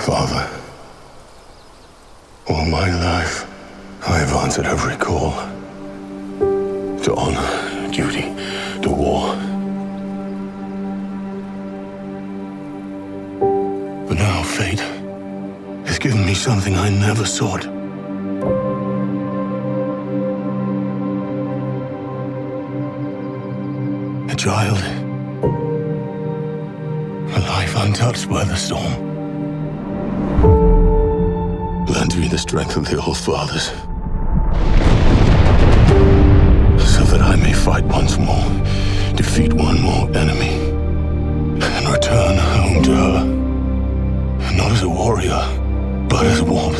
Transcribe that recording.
Father, all my life, I have answered every call. To honor, duty, to war. But now fate has given me something I never sought. A child. A life untouched by the storm. Lend me the strength of the old fathers, so that I may fight once more, defeat one more enemy, and return home to her. Not as a warrior, but as a warmth.